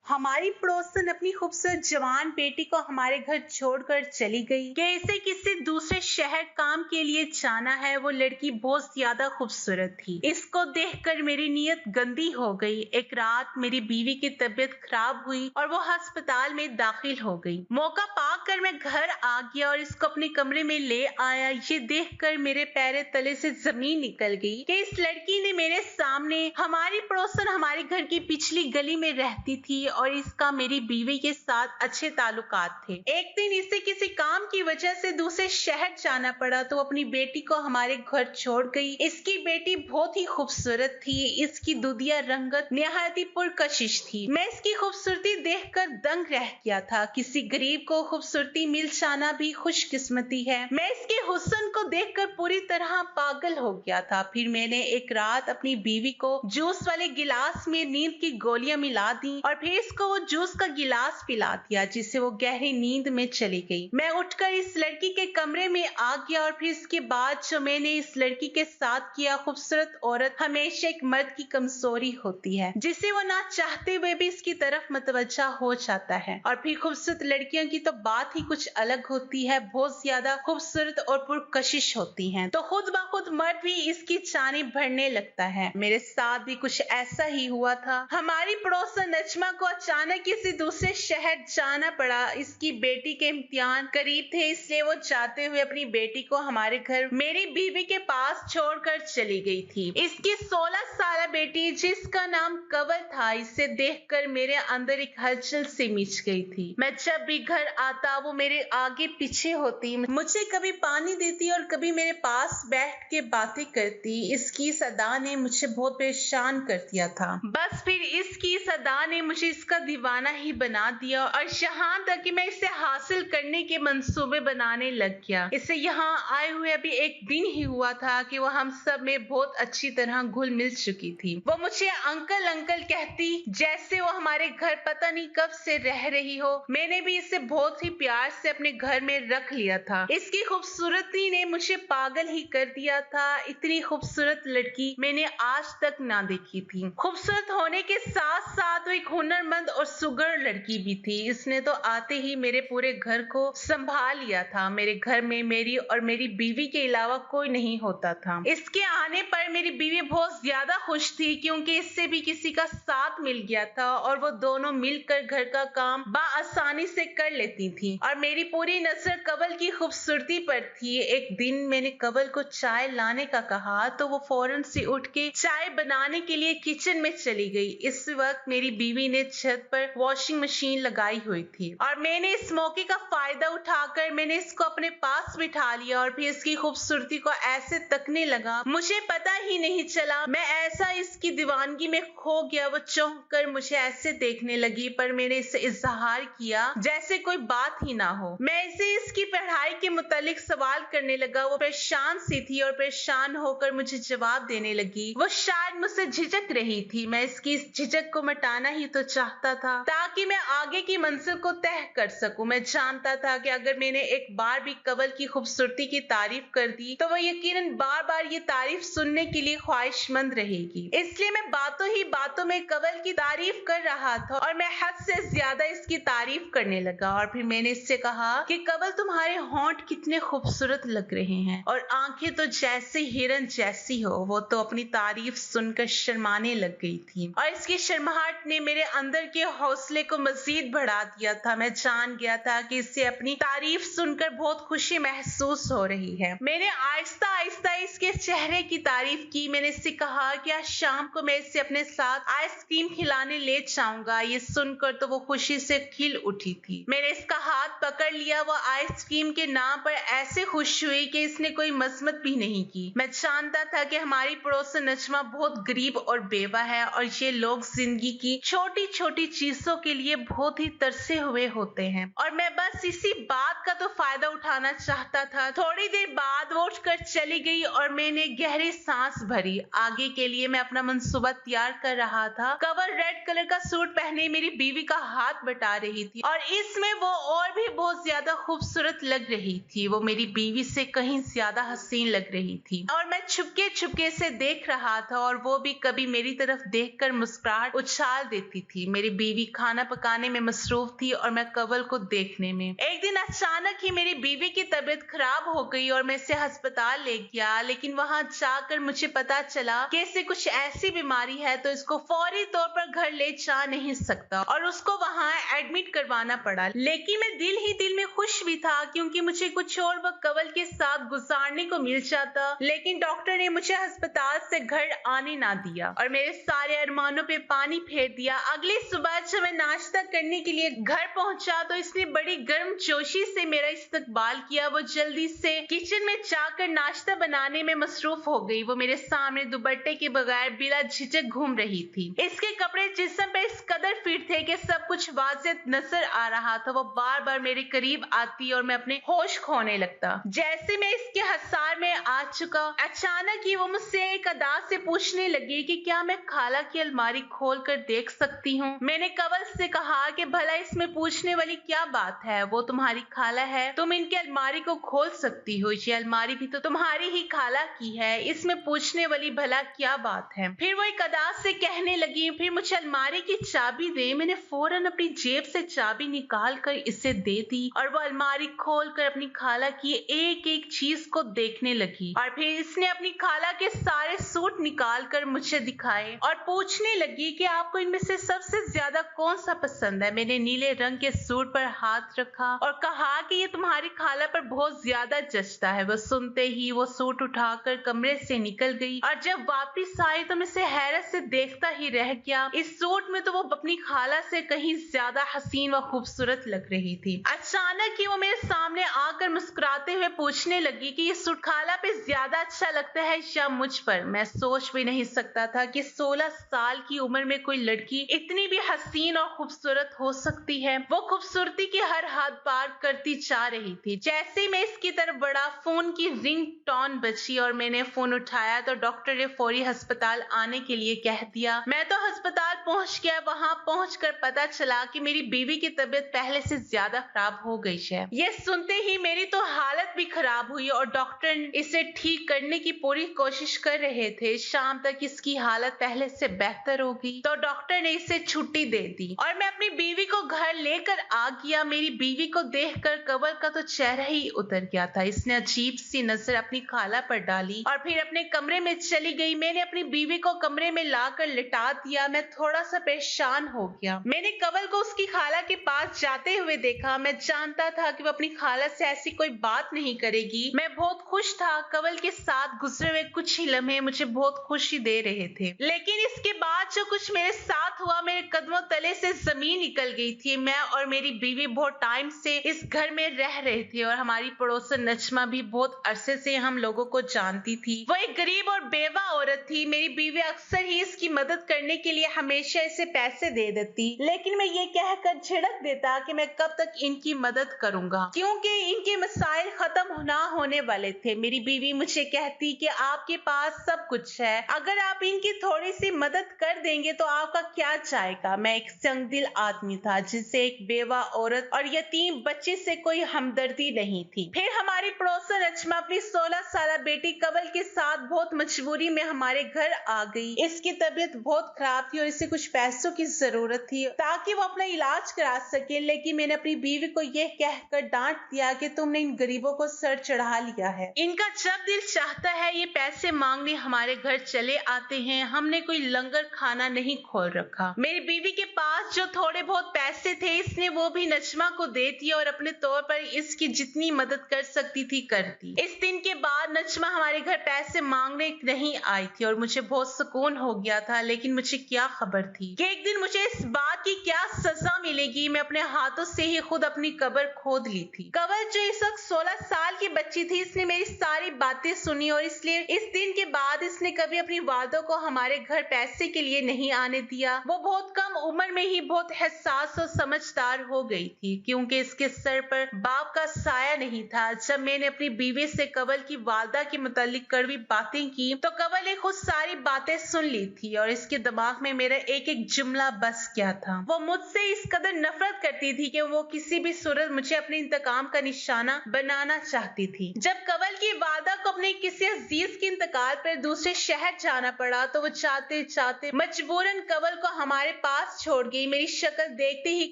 हमारी पड़ोसन अपनी खूबसूरत जवान बेटी को हमारे घर छोड़कर चली गई कि इसे किसी दूसरे शहर काम के लिए जाना है। वो लड़की बहुत ज्यादा खूबसूरत थी। इसको देखकर मेरी नीयत गंदी हो गई। एक रात मेरी बीवी की तबीयत खराब हुई और वो अस्पताल में दाखिल हो गई। मौका पाकर मैं घर आ गया और इसको अपने कमरे में ले आया। ये देखकर मेरे पैर तले से जमीन निकल गई कि इस लड़की ने मेरे सामने, हमारी पड़ोसन हमारे घर की पिछली गली में रहती थी और इसका मेरी बीवी के साथ अच्छे ताल्लुकात थे। एक दिन इसे किसी काम की वजह से दूसरे शहर जाना पड़ा तो अपनी बेटी को हमारे घर छोड़ गई। इसकी बेटी बहुत ही खूबसूरत थी। इसकी दुधिया रंगत निहायती पुरकशिश थी। मैं इसकी खूबसूरती देखकर दंग रह गया था। किसी गरीब को खूबसूरती मिल जाना भी खुशकिस्मती है। मैं इसके हुस्न को देखकर पूरी तरह पागल हो गया था। फिर मैंने एक रात अपनी बीवी को जूस वाले गिलास में नींद की गोलियां मिला दी और फिर इसको वो जूस का गिलास पिला दिया, जिससे वो गहरी नींद में चली गई। मैं उठकर इस लड़की के कमरे में आ गया और फिर इसके बाद जो मैंने इस लड़की के साथ किया, खूबसूरत औरत हमेशा एक मर्द की कमजोरी होती है, जिसे वो ना चाहते हुए भी इसकी तरफ मतवज्जा हो जाता है। और फिर खूबसूरत लड़कियों की तो बात ही कुछ अलग होती है, बहुत ज्यादा खूबसूरत और पुरकशिश होती हैं, तो खुद ब खुद मर्द भी इसकी जानिब बढ़ने लगता है। मेरे साथ भी कुछ ऐसा ही हुआ था। हमारी पड़ोसन नजमा को अचानक किसी दूसरे शहर जाना पड़ा। इसकी बेटी के इम्तिहान करीब थे, इसलिए वो जाते हुए अपनी बेटी को हमारे घर मेरी बीवी के पास छोड़कर चली गई थी। इसकी 16 साल बेटी, जिसका नाम कंवल था, इसे देखकर मेरे अंदर एक हलचल सी मिच गई थी। मैं जब भी घर आता वो मेरे आगे पीछे होती, मुझे कभी पानी देती और कभी मेरे पास बैठ के बातें करती। इसकी सदा ने मुझे बहुत परेशान कर दिया था। बस फिर इसकी सदा ने मुझे इसका दीवाना ही बना दिया और यहाँ तक कि मैं इसे हासिल करने के मंसूबे बनाने लग गया। इसे यहाँ आए हुए अभी एक दिन ही हुआ था कि वो हम सब में बहुत अच्छी तरह घुल मिल चुकी थी। वो मुझे अंकल अंकल कहती, जैसे वो हमारे घर पता नहीं कब से रह रही हो। मैंने भी इसे बहुत ही प्यार से अपने घर में रख लिया था। इसकी खूबसूरती ने मुझे पागल ही कर दिया था। इतनी खूबसूरत लड़की मैंने आज तक ना देखी थी। खूबसूरत होने के साथ साथ वो एक हुनरमंद और सुगर लड़की भी थी। इसने तो आते ही मेरे पूरे घर को संभाल लिया था। मेरे घर में मेरी और मेरी बीवी के अलावा कोई नहीं होता था। इसके आने पर मेरी बीवी बहुत ज्यादा खुश थी, क्योंकि इससे भी किसी का साथ मिल गया था और वो दोनों मिलकर घर का काम आसानी से कर लेती थी। और मेरी पूरी नजर कंवल की खूबसूरती पर थी। एक दिन मैंने कंवल को चाय लाने का कहा तो वो फौरन से उठ के चाय बनाने के लिए किचन में चली गई। इस वक्त मेरी बीवी ने छत पर वॉशिंग मशीन लगाई हुई थी और मैंने इस मौके का फायदा उठाकर मैंने इसको अपने पास बिठा लिया और फिर इसकी खूबसूरती को ऐसे तकने लगा, मुझे पता ही नहीं चला। मैं ऐसा इसकी दीवानगी में खो गया। वो चौंक कर मुझे ऐसे देखने लगी, पर मैंने इसे इजहार किया जैसे कोई बात ही ना हो। मैं इसे इसकी पढ़ाई के मुतालिक सवाल करने लगा। वो परेशान सी थी और परेशान होकर मुझे जवाब देने लगी। वो शायद मुझसे झिझक रही थी। मैं इसकी इस झिझक को मिटाना ही तो चाहता था, ताकि मैं आगे की मंजिल को तय कर सकूं। मैं जानता था कि अगर मैंने एक बार भी कंवल की खूबसूरती की तारीफ कर दी तो वो यकीनन बार बार ये तारीफ सुनने के लिए ख्वाहिशमंद रहेगी। इसलिए मैं बातों ही बातों में कंवल की तारीफ कर रहा था और मैं हद से ज्यादा इसकी तारीफ करने लगा। और फिर मैंने इससे कहा कि कंवल, तुम्हारे होंठ कितने खूबसूरत लग रहे हैं और आंखें तो जैसे हिरन जैसी हो। वो तो अपनी तारीफ सुनकर शर्माने लग गई थी और इसकी शर्माहट ने मेरे अंदर के हौसले को मजीद बढ़ा दिया था। मैं जान गया था कि इसे अपनी तारीफ सुनकर बहुत खुशी महसूस हो रही है। मैंने आहिस्ता आहिस्ता इसके चेहरे की तारीफ की। मैंने इससे कहा कि आज शाम को मैं इसे अपने साथ आइसक्रीम खिलाने ले जाऊंगा। ये सुनकर तो वो खुशी से खिल उठी थी। मैंने इसका हाथ पकड़ लिया। वो आइसक्रीम के नाम पर ऐसे खुश हुई कि इसने कोई मजम्मत भी नहीं की। मैं जानता था कि हमारी पड़ोसन नजमा बहुत गरीब और बेवा है और ये लोग जिंदगी की छोटी छोटी चीजों के लिए बहुत ही तरसे हुए होते हैं और मैं बस इसी बात का तो फायदा उठाना चाहता था। थोड़ी देर बाद वो उठकर चली गई और मैंने गहरी सांस भरी। आगे के लिए मैं अपना मंसूबा तैयार कर रहा था। कंवल रेड कलर का सूट पहने मेरी बीवी का हाथ बटा रही थी और इसमें वो और भी बहुत ज्यादा खूबसूरत लग रही थी। वो मेरी बीवी से कहीं ज्यादा हसीन लग रही थी और मैं छुपके छुपके से देख रहा था और वो भी कभी मेरी तरफ देखकर मुस्कुराहट उछाल देती थी। मेरी बीवी खाना पकाने में मसरूफ थी और मैं कंवल को देखने में। एक दिन अचानक ही मेरी बीवी की तबीयत खराब हो गई और मैं इसे अस्पताल ले गया, लेकिन वहां जाकर मुझे पता चला कि इसे कुछ ऐसी बीमारी है तो इसको फौरी तौर पर घर ले जा नहीं सकता और उसको वहां एडमिट करवाना पड़ा। लेकिन मैं दिल ही दिल में खुश भी था क्योंकि मुझे कुछ और वक्त कंवल के साथ गुजारने को मिल जाता, लेकिन डॉक्टर ने मुझे अस्पताल से घर आने ना दिया और मेरे सारे अरमानों पे पानी फेर दिया। अगली सुबह जब मैं नाश्ता करने के लिए घर पहुंचा तो इसने बड़ी गर्मजोशी से मेरा इस्तकबाल किया। वो जल्दी से किचन में जाकर नाश्ता बनाने में मसरूफ हो गई। वो मेरे सामने दुपट्टे के बगैर बिला झिझक घूम रही थी। इसके कपड़े जिस्म पे इस कदर फिट थे कि सब कुछ वाज़ेह नजर आ रहा था। वो बार बार मेरे करीब आती और मैं अपने होश खोने लगता। जैसे मैं इसके हसार में आ चुका, अचानक ही वो मुझसे एक अदा से पूछने लगी कि क्या मैं खाला की अलमारी खोल कर देख सकती हूँ। मैंने कंवल से कहा कि भला इसमें पूछने वाली क्या बात है, वो तुम्हारी खाला है, तुम इनकी अलमारी को खोल सकती हो, ये अलमारी भी तो तुम्हारी ही खाला की है, इसमें पूछने वाली भला क्या बात है। फिर वो एक अदा से कहने लगी, फिर मुझे अलमारी की चाबी दे। मैंने फौरन अपनी जेब से चाबी निकाल कर इसे दे दी और वो अलमारी खोल कर अपनी खाला की एक एक चीज को देखने लगी और फिर इसने अपनी खाला के सारे सूट निकाल कर मुझे दिखाए और पूछने लगी कि आपको इनमें से सबसे ज्यादा कौन सा पसंद है। मैंने नीले रंग के सूट पर हाथ रखा और कहा कि ये तुम्हारी खाला पर बहुत ज्यादा जचता है। वो सुनते ही वो सूट उठाकर कमरे से निकल गई और जब वापस आई तो मैं इसे हैरत से देखता ही रह गया। इस सूट में तो वो अपनी खाला से कहीं ज्यादा हसीन व खूबसूरत लग रही थी। अचानक ही वो मेरे सामने आकर मुस्कुराते हुए पूछने लगी कि ये सूट खाला पे ज्यादा अच्छा लगता है या मुझ पर। मैं सोच भी नहीं सकता था कि 16 साल की उम्र में कोई लड़की इतनी भी हसीन और खूबसूरत हो सकती है। वो खूबसूरती की हर हद पार करती जा रही थी। जैसे मैं इसकी तरफ बढ़ा, फोन की रिंग टोन बची और मैंने फोन उठाया तो डॉक्टर ने फौरी अस्पताल आने के लिए कह दिया। मैं तो अस्पताल पहुंच गया। वहां पहुंचकर पता चला कि मेरी बीवी की तबीयत पहले से ज्यादा खराब हो गई है। ये सुनते ही मेरी तो हालत भी खराब हुई और डॉक्टर इसे ठीक करने की पूरी कोशिश कर रहे थे। शाम तक इसकी हालत पहले से बेहतर हो गई तो डॉक्टर ने इसे छुट्टी दे दी और मैं अपनी बीवी को घर लेकर आ गया। मेरी बीवी को देखकर कंवल का तो चेहरा ही उतर गया था। इसने अजीब सी नजर अपनी खाला पर डाली और फिर अपने कमरे में चली गई। मैंने अपनी बीवी को कमरे में लाकर लिटा दिया। मैं थोड़ा सा परेशान हो गया। मैंने कंवल को उसकी खाला के पास जाते हुए देखा। मैं जानता था कि वो अपनी खाला से ऐसी कोई बात नहीं करेगी। मैं बहुत खुश था। कंवल के साथ गुजरे हुए कुछ ही लम्हे मुझे बहुत खुशी दे रहे थे, लेकिन इसके बाद जो कुछ मेरे साथ हुआ, मेरे कदमों तले से जमीन निकल गई थी। मैं और मेरी बीवी बहुत टाइम से इस घर में रह रहे थे और हमारी पड़ोसन नजमा भी बहुत अरसे से हम लोगों को जानती थी। वो एक गरीब और बेवा औरत थी। मेरी बीवी अक्सर ही इसकी मदद करने के लिए हमेशा इसे पैसे दे देती, लेकिन मैं ये कहकर झिड़क देता कि मैं कब तक इनकी मदद करूंगा क्योंकि इनके मसाइल खत्म ना होने वाले थे। मेरी बीवी मुझे कहती कि आपके पास सब कुछ है, अगर आप इनकी थोड़ी सी मदद कर देंगे तो आपका क्या जाएगा। मैं एक संगदिल आदमी था जिसे एक बेवा औरत और यतीम बच्चे से कोई हमदर्दी नहीं थी। फिर हमारी पड़ोसन नजमा अपनी 16 साल बेटी कंवल के साथ बहुत मजबूरी में हमारे घर आ गई। इसकी तबीयत बहुत खराब थी और इसे कुछ पैसों की जरूरत थी ताकि वो अपना इलाज करा सके, लेकिन मैंने अपनी बीवी को यह कहकर डांट दिया कि तुमने इन गरीबों को सर चढ़ा लिया है। इनका जब दिल चाहता है ये पैसे मांगने हमारे घर चले आते हैं। हमने कोई लंगर खाना नहीं खोल रखा। मेरी बीवी के पास जो थोड़े बहुत पैसे थे इसने वो भी नजमा को दे दिए और अपने तौर पर इसकी जितनी मदद कर सकती थी कर दी। इस दिन के बाद नजमा हमारे घर पैसे मांगने नहीं आई थी और मुझे बहुत सुकून हो गया था, लेकिन मुझे क्या खबर थी कि एक दिन मुझे इस बात की क्या सजा मिलेगी। मैं अपने हाथों से ही खुद अपनी कब्र खोद ली थी। कंवल जो इस वक्त 16 साल की बच्ची थी, इसने मेरी सारी बातें सुनी और इसलिए इस दिन के बाद इसने कभी अपनी वादों को हमारे घर पैसे के लिए नहीं आने दिया। वो बहुत कम उम्र में ही बहुत हसास और समझदार हो गई थी क्योंकि इसके सर पर बाप का साया नहीं था। जब मैंने अपनी बीवी से कंवल की वालदा के मुतालिक कड़वी बातें की तो कंवल ने खुद सारी बातें सुन ली थी और इसके दिमाग में मेरा एक एक जुमला बस गया था। वो मुझसे इस कदर नफरत करती थी कि वो किसी भी सूरत मुझे अपने इंतकाम का निशाना बनाना चाहती थी। जब कंवल की वादा को अपने किसी अजीज के इंतकाल पर दूसरे शहर जाना पड़ा तो वो चाहते चाहते मजबूरन कंवल को हमारे पास छोड़ गई। मेरी शक्ल देखते ही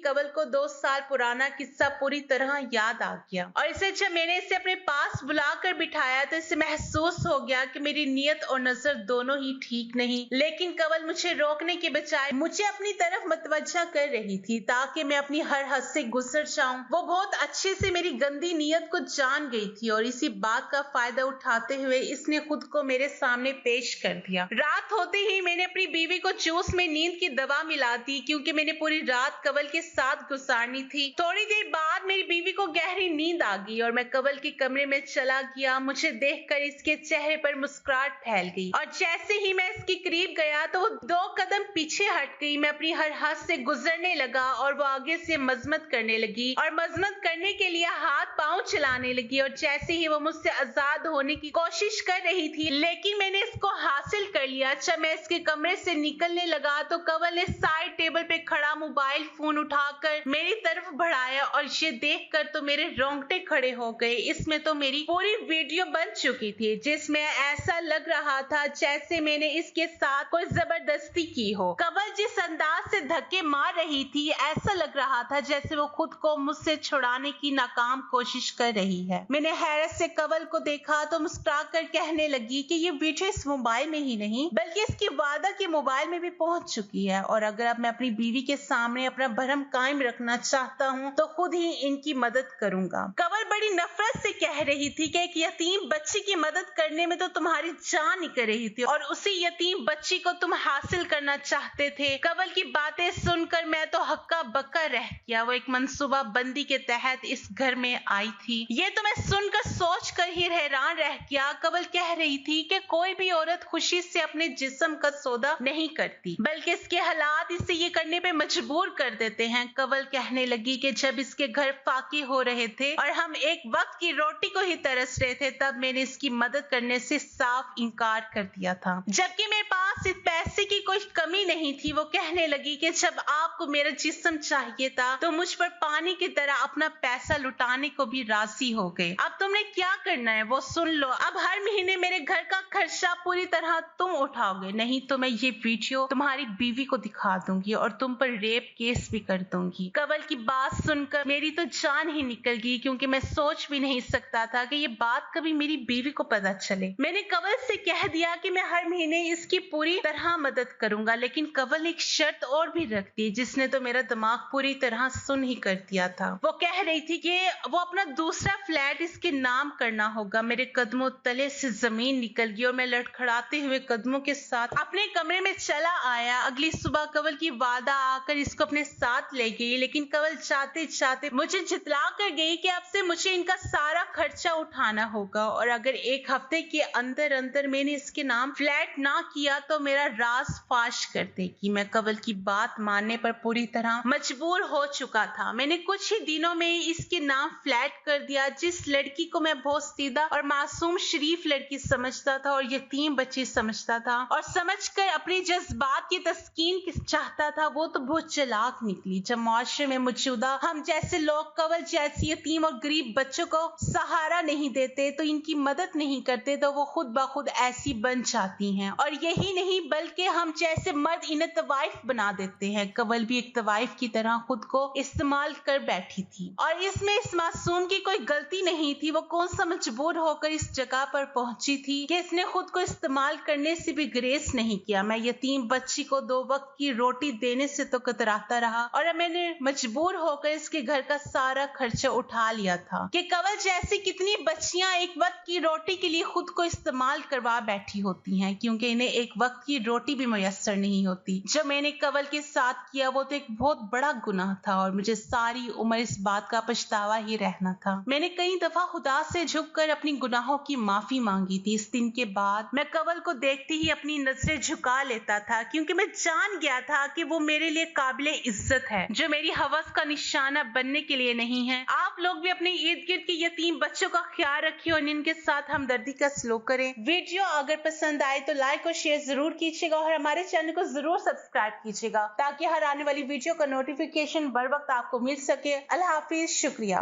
कंवल को 2 साल पुराना किस्सा पूरी तरह याद आ गया और इसे जब मैंने इसे अपने पास बुलाकर बिठाया तो इसे महसूस हो गया कि मेरी नीयत और नजर दोनों ही ठीक नहीं, लेकिन कंवल मुझे रोकने के बजाय मुझे अपनी तरफ मतवज्जा कर रही थी ताकि मैं अपनी हर हद से गुजर जाऊं। वो बहुत अच्छे से मेरी गंदी नीयत को जान गई थी और इसी बात का फायदा उठाते हुए इसने खुद को मेरे सामने पेश कर दिया। रात होते ही मैंने अपनी बीवी को जूस में नींद की दवा मिला दी क्योंकि मैंने पूरी रात कंवल के साथ गुजारनी थी। थोड़ी देर बाद मेरी बीवी को गहरी नींद आ गई और मैं कंवल के कमरे में चला गया। मुझे देखकर इसके चेहरे पर मुस्कुराहट फैल गई और जैसे ही मैं इसके करीब गया तो वो 2 कदम पीछे हट गई। मैं अपनी हर हद से गुजरने लगा और वो आगे से मजमत करने लगी और मजमत करने के लिए हाथ पांव चलाने लगी और जैसे ही वो मुझसे आजाद होने की कोशिश कर रही थी लेकिन मैंने इसको हासिल कर लिया। जब मैं इसके कमरे से निकलने लगा तो कंवल ने साइड टेबल पे खड़ा मोबाइल फोन उठाकर मेरी तरफ बढ़ाया और ये देखकर तो मेरे रोंगटे खड़े हो गए। इसमें तो मेरी पूरी वीडियो बन चुकी थी जिसमें ऐसा लग रहा था जैसे मैंने इसके साथ कोई जबरदस्ती की हो। कंवल जिस अंदाज से धक्के मार रही थी ऐसा लग रहा था जैसे वो खुद को मुझसे छुड़ाने की नाकाम कोशिश कर रही है। मैंने हैरत से कंवल को देखा तो मुस्कुराकर कहने लगी कि ये वीडियो इस मोबाइल में ही नहीं बल्कि इसकी वादा के मोबाइल में भी पहुंच चुकी है और अगर अब मैं अपनी बीवी के सामने अपना भरम कायम रखना चाहता हूँ तो खुद ही इनकी मदद करूंगा। कंवल बड़ी नफरत से कह रही थी कि एक यतीम बच्ची की मदद करने में तो तुम्हारी जान निकल रही थी और उसी यतीम बच्ची को तुम हासिल करना चाहते थे। कंवल की बातें सुनकर मैं तो हक्का बक्का रह गया। वो एक मंसूबा बंदी के तहत इस घर में आई थी, ये तो मैं सुनकर सोच कर ही हैरान रह गया। कंवल कह रही थी कि कोई भी औरत खुशी से अपने जिस्म का सौदा नहीं करती बल्कि इसके हालात इसे ये करने पे मजबूर कर देते हैं। कंवल कहने लगी कि जब इसके घर फाके हो रहे थे और हम एक वक्त की रोटी को ही तरस रहे थे तब मैंने इसकी मदद करने से साफ इनकार कर दिया था, जबकि मेरे पास इस पैसे की कोई कमी नहीं थी। वो कहने लगी कि जब आपको मेरा जिस्म चाहिए था तो मुझ पर पानी की तरह अपना पैसा लुटाने को भी राजी हो गए। अब तुमने क्या करना है वो सुन लो। अब हर महीने मेरे घर का खर्चा पूरी तरह तुम उठाओगे, नहीं तो मैं ये वीडियो तुम्हारी बीवी को दिखा दूंगी और तुम पर रेप केस भी कर दूंगी। कंवल की बात सुनकर मेरी तो जान ही निकल गई क्योंकि मैं सोच भी नहीं सकता था कि ये बात कभी मेरी बीवी को पता चले। मैंने कंवल से कह दिया कि मैं हर महीने इसकी पूरी तरह मदद करूंगा, लेकिन कंवल ने एक शर्त और भी रख दी जिसने तो मेरा दिमाग पूरी तरह सुन ही कर दिया था। वो कह रही थी कि वो अपना दूसरा फ्लैट इसके नाम करना होगा। मेरे कदमों तले से जमीन निकल गई और मैं लड़खड़ाते हुए कदमों के साथ अपने कमरे में चला आया। अगली सुबह कंवल की वादा आकर इसको अपने साथ ले गई, लेकिन कंवल चाहते चाहते मुझे जितला कर गई कि अब से मुझे इनका सारा खर्चा उठाना होगा और अगर 1 हफ्ते के अंदर अंदर मैंने इसके नाम फ्लैट ना किया तो मेरा राज फाश कर देगी। मैं कंवल की बात मानने पर पूरी तरह मजबूर हो चुका था। मैंने कुछ ही दिनों में इसके नाम फ्लैट कर दिया। जिस लड़की को मैं बहुत सीधा और मासूम शरीफ लड़की समझता था और यतीम बच्ची समझता था और समझकर अपने जज्बात की तस्कीन चाहता था, वो तो बहुत चालाक निकली। जब मुआशरे में मौजूदा हम जैसे लोग कंवल जैसी यतीम और गरीब बच्चों को सहारा नहीं देते तो इनकी मदद नहीं करते तो वो खुद ब खुद ऐसी बन जाती हैं और यही नहीं बल्कि हम जैसे मर्द इन्हें तवाइफ बना देते हैं। कंवल भी एक तवाइफ की तरह खुद को इस्तेमाल कर बैठी थी और इसमें इस मासूम की कोई गलती नहीं थी। वो कौन सा मजबूर होकर इस जगह पर पहुंची थी कि इसने खुद को इस्तेमाल करने से भी ग्रेस नहीं किया। मैं यतीम बच्ची को 2 वक्त की रोटी देने से तो कतराता रहा और अब मैंने मजबूर होकर इसके घर का सारा खर्चा उठा लिया था कि कंवल जैसी कितनी बच्चियां एक वक्त की रोटी के लिए खुद को इस्तेमाल करवा बैठी होती हैं क्योंकि इन्हें एक वक्त की रोटी भी मुयस्सर नहीं होती। जो मैंने कंवल के साथ किया वो तो एक बहुत बड़ा गुनाह था और मुझे सारी उम्र इस बात का पछतावा ही रहना था। मैंने कई दफा खुदा से झुककर अपनी गुनाहों की माफी मांगी थी। इस दिन के बाद मैं कंवल को देखते ही अपनी नजरें झुका लेता था क्योंकि मैं जान गया था कि वो मेरे लिए काबिले इज्जत है, जो मेरी हवस का निशाना बनने के लिए नहीं है। आप लोग भी अपने इर्द गिर्द के यतीम बच्चों का ख्याल रखें और इनके साथ हमदर्दी का सलूक करें। वीडियो अगर पसंद आए तो लाइक और शेयर जरूर कीजिएगा और हमारे चैनल को जरूर सब्सक्राइब कीजिएगा ताकि हर आने वाली वीडियो का नोटिफिकेशन बर वक्त आपको मिल सके। अल्लाह हाफिज, शुक्रिया।